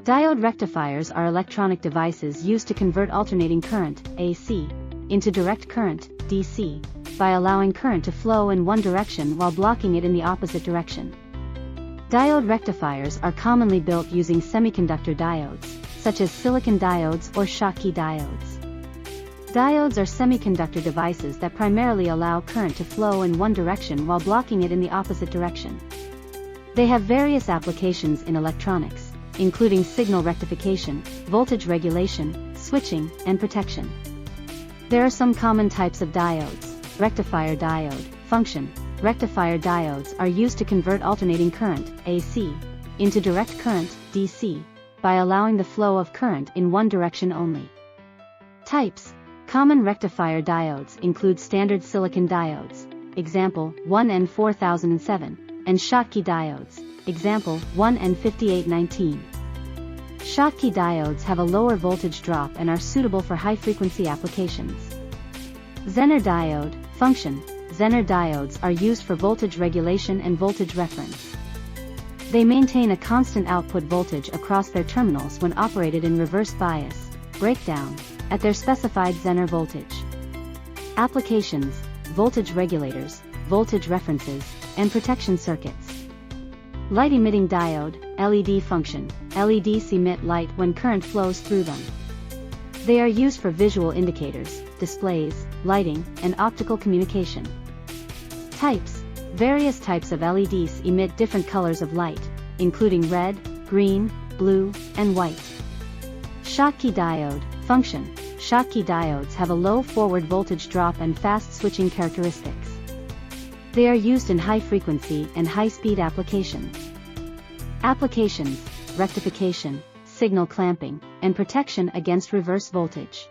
Diode rectifiers are electronic devices used to convert alternating current, AC, into direct current, DC, by allowing current to flow in one direction while blocking it in the opposite direction. Diode rectifiers are commonly built using semiconductor diodes, such as silicon diodes or Schottky diodes. Diodes are semiconductor devices that primarily allow current to flow in one direction while blocking it in the opposite direction. They have various applications in electronics, including signal rectification, voltage regulation, switching, and protection. There are some common types of diodes. Rectifier diode, function. Rectifier diodes are used to convert alternating current, AC, into direct current, DC, by allowing the flow of current in one direction only. Types. Common rectifier diodes include standard silicon diodes, example 1N4007, and Schottky diodes, example 1N5819. Schottky diodes have a lower voltage drop and are suitable for high-frequency applications. Zener diode, function. Zener diodes are used for voltage regulation and voltage reference. They maintain a constant output voltage across their terminals when operated in reverse bias, breakdown, at their specified Zener voltage. Applications: voltage regulators, voltage references, and protection circuits. Light-emitting diode, LED function. LEDs emit light when current flows through them. They are used for visual indicators, displays, lighting, and optical communication. Types. Various types of LEDs emit different colors of light, including red, green, blue, and white. Schottky diode, function. Schottky diodes have a low forward voltage drop and fast switching characteristics. They are used in high-frequency and high-speed applications. Applications: rectification, signal clamping, and protection against reverse voltage.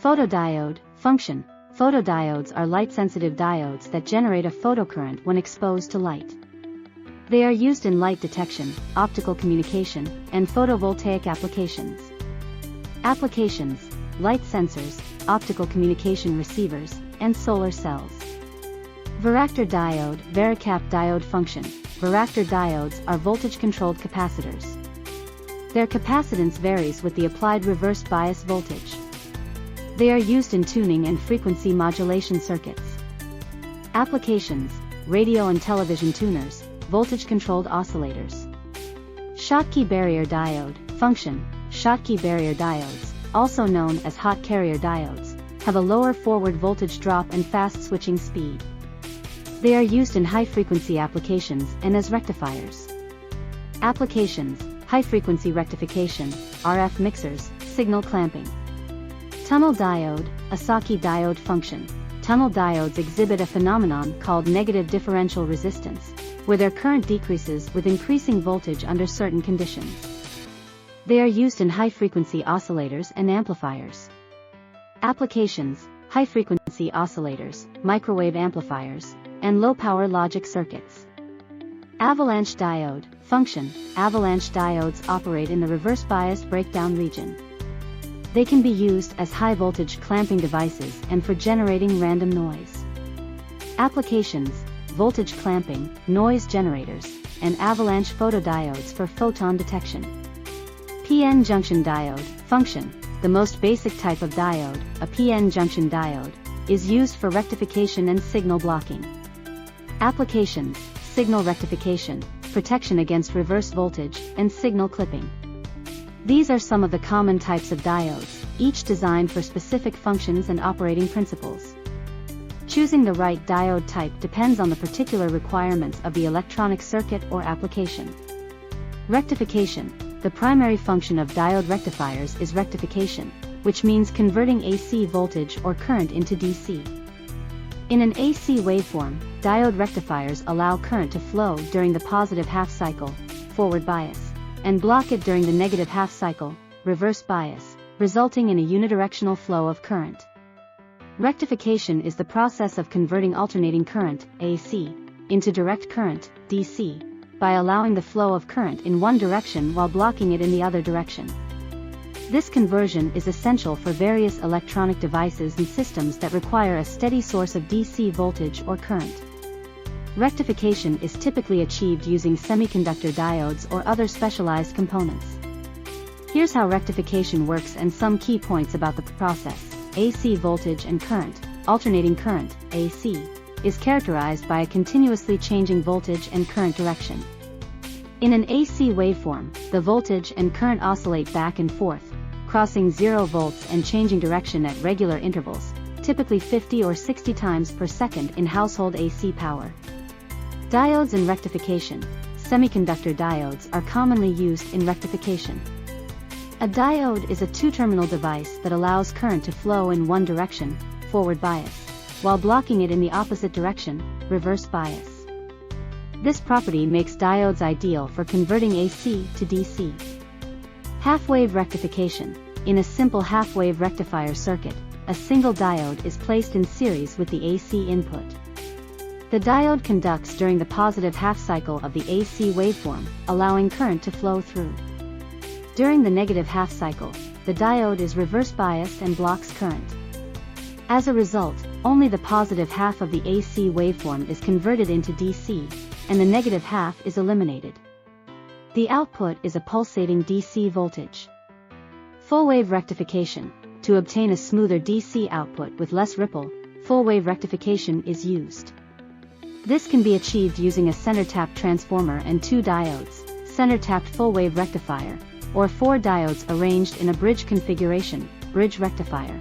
Photodiode, function. Photodiodes are light-sensitive diodes that generate a photocurrent when exposed to light. They are used in light detection, optical communication, and photovoltaic applications. Applications: light sensors, optical communication receivers, and solar cells. Varactor diode, varicap diode function. Varactor diodes are voltage-controlled capacitors. Their capacitance varies with the applied reverse bias voltage. They are used in tuning and frequency modulation circuits. Applications: radio and television tuners, voltage-controlled oscillators. Schottky barrier diode, function. Schottky barrier diodes, also known as hot carrier diodes, have a lower forward voltage drop and fast switching speed. They are used in high-frequency applications and as rectifiers. Applications: high-frequency rectification, RF mixers, signal clamping. Tunnel diode, a Schottky diode function. Tunnel diodes exhibit a phenomenon called negative differential resistance, where their current decreases with increasing voltage under certain conditions. They are used in high-frequency oscillators and amplifiers. Applications: high-frequency oscillators, microwave amplifiers, and low-power logic circuits. Avalanche diode, function. Avalanche diodes operate in the reverse biased breakdown region. They can be used as high-voltage clamping devices and for generating random noise. Applications: voltage clamping, noise generators, and avalanche photodiodes for photon detection. PN junction diode, function. The most basic type of diode, a PN junction diode, is used for rectification and signal blocking. Applications: signal rectification, protection against reverse voltage, and signal clipping. These are some of the common types of diodes, each designed for specific functions and operating principles. Choosing the right diode type depends on the particular requirements of the electronic circuit or application. Rectification. The primary function of diode rectifiers is rectification, which means converting AC voltage or current into DC. In an AC waveform, diode rectifiers allow current to flow during the positive half-cycle, forward bias, and block it during the negative half-cycle, reverse bias, resulting in a unidirectional flow of current. Rectification is the process of converting alternating current, AC, into direct current, DC, by allowing the flow of current in one direction while blocking it in the other direction. This conversion is essential for various electronic devices and systems that require a steady source of DC voltage or current. Rectification is typically achieved using semiconductor diodes or other specialized components. Here's how rectification works and some key points about the process. AC voltage and current, alternating current, AC, is characterized by a continuously changing voltage and current direction. In an AC waveform, the voltage and current oscillate back and forth, crossing 0 volts and changing direction at regular intervals, typically 50 or 60 times per second in household AC power. Diodes and rectification. Semiconductor diodes are commonly used in rectification. A diode is a two-terminal device that allows current to flow in one direction, forward bias, while blocking it in the opposite direction, reverse bias. This property makes diodes ideal for converting AC to DC. Half-wave rectification. In a simple half-wave rectifier circuit, a single diode is placed in series with the AC input. The diode conducts during the positive half-cycle of the AC waveform, allowing current to flow through. During the negative half-cycle, the diode is reverse biased and blocks current. As a result, only the positive half of the AC waveform is converted into DC, and the negative half is eliminated. The output is a pulsating DC voltage. Full-wave rectification. To obtain a smoother DC output with less ripple, full-wave rectification is used. This can be achieved using a center-tapped transformer and 2 diodes, center-tapped full-wave rectifier, or 4 diodes arranged in a bridge configuration, bridge rectifier.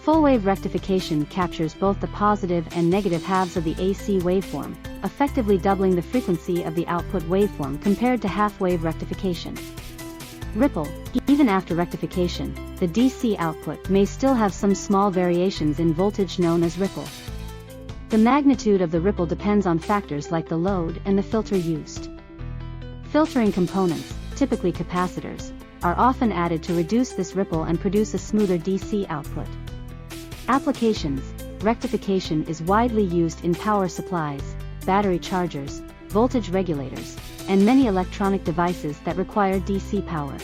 Full-wave rectification captures both the positive and negative halves of the AC waveform, effectively doubling the frequency of the output waveform compared to half-wave rectification. Ripple. Even after rectification, the DC output may still have some small variations in voltage known as ripple. The magnitude of the ripple depends on factors like the load and the filter used. Filtering components, typically capacitors, are often added to reduce this ripple and produce a smoother DC output. Applications. Rectification is widely used in power supplies, battery chargers, voltage regulators, and many electronic devices that require DC power.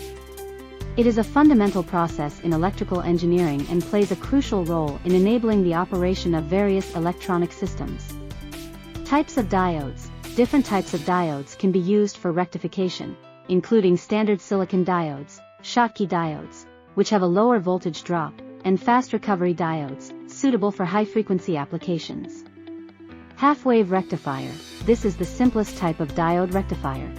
It is a fundamental process in electrical engineering and plays a crucial role in enabling the operation of various electronic systems. Types of diodes. Different types of diodes can be used for rectification, including standard silicon diodes, Schottky diodes, which have a lower voltage drop, and fast recovery diodes, suitable for high-frequency applications. Half-wave rectifier. This is the simplest type of diode rectifier.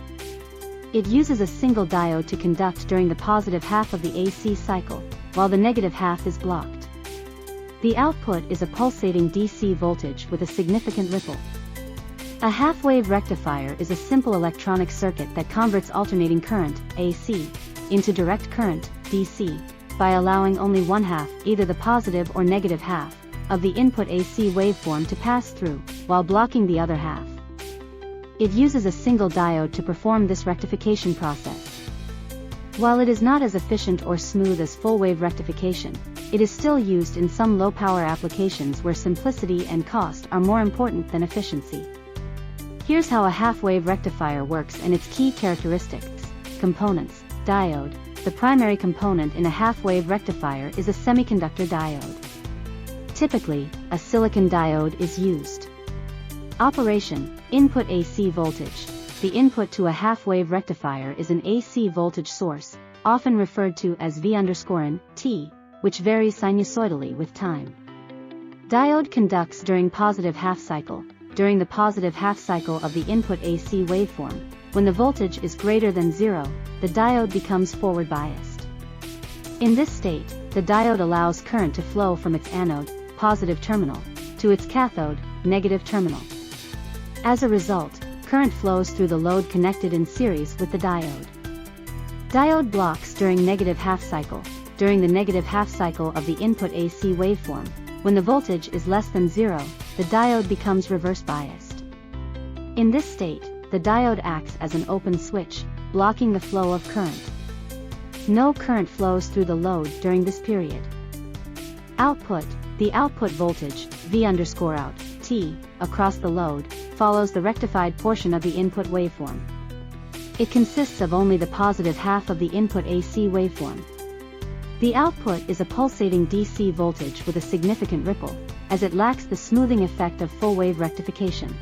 It uses a single diode to conduct during the positive half of the AC cycle, while the negative half is blocked. The output is a pulsating DC voltage with a significant ripple. A half-wave rectifier is a simple electronic circuit that converts alternating current, AC, into direct current, DC, by allowing only one half, either the positive or negative half, of the input AC waveform to pass through, while blocking the other half. It uses a single diode to perform this rectification process. While it is not as efficient or smooth as full-wave rectification, it is still used in some low-power applications where simplicity and cost are more important than efficiency. Here's how a half-wave rectifier works and its key characteristics. Components. Diode. The primary component in a half-wave rectifier is a semiconductor diode. Typically, a silicon diode is used. Operation. Input AC voltage. The input to a half-wave rectifier is an AC voltage source, often referred to as V_n T, which varies sinusoidally with time. Diode conducts during positive half-cycle. During the positive half-cycle of the input AC waveform, when the voltage is greater than 0, the diode becomes forward biased. In this state, the diode allows current to flow from its anode, positive terminal, to its cathode, negative terminal. As a result, current flows through the load connected in series with the diode. Diode blocks during negative half-cycle. During the negative half-cycle of the input AC waveform, when the voltage is less than 0, the diode becomes reverse biased. In this state, the diode acts as an open switch, blocking the flow of current. No current flows through the load during this period. Output. The output voltage, V_out, T, across the load, follows the rectified portion of the input waveform. It consists of only the positive half of the input AC waveform. The output is a pulsating DC voltage with a significant ripple, as it lacks the smoothing effect of full-wave rectification.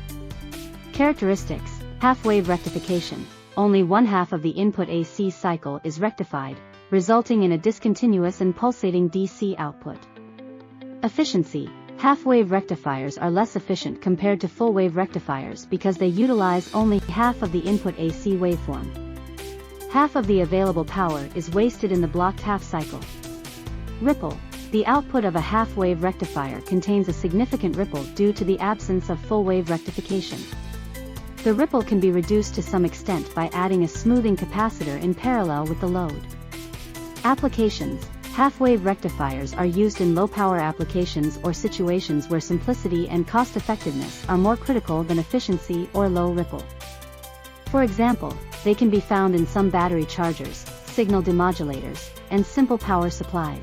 Characteristics. Half-wave rectification. only 1/2 of the input AC cycle is rectified, resulting in a discontinuous and pulsating DC output. Efficiency. Half-wave rectifiers are less efficient compared to full-wave rectifiers because they utilize only half of the input AC waveform. Half of the available power is wasted in the blocked half cycle. Ripple. The output of a half-wave rectifier contains a significant ripple due to the absence of full-wave rectification. The ripple can be reduced to some extent by adding a smoothing capacitor in parallel with the load. Applications. Half-wave rectifiers are used in low-power applications or situations where simplicity and cost-effectiveness are more critical than efficiency or low ripple. For example, they can be found in some battery chargers, signal demodulators, and simple power supplies.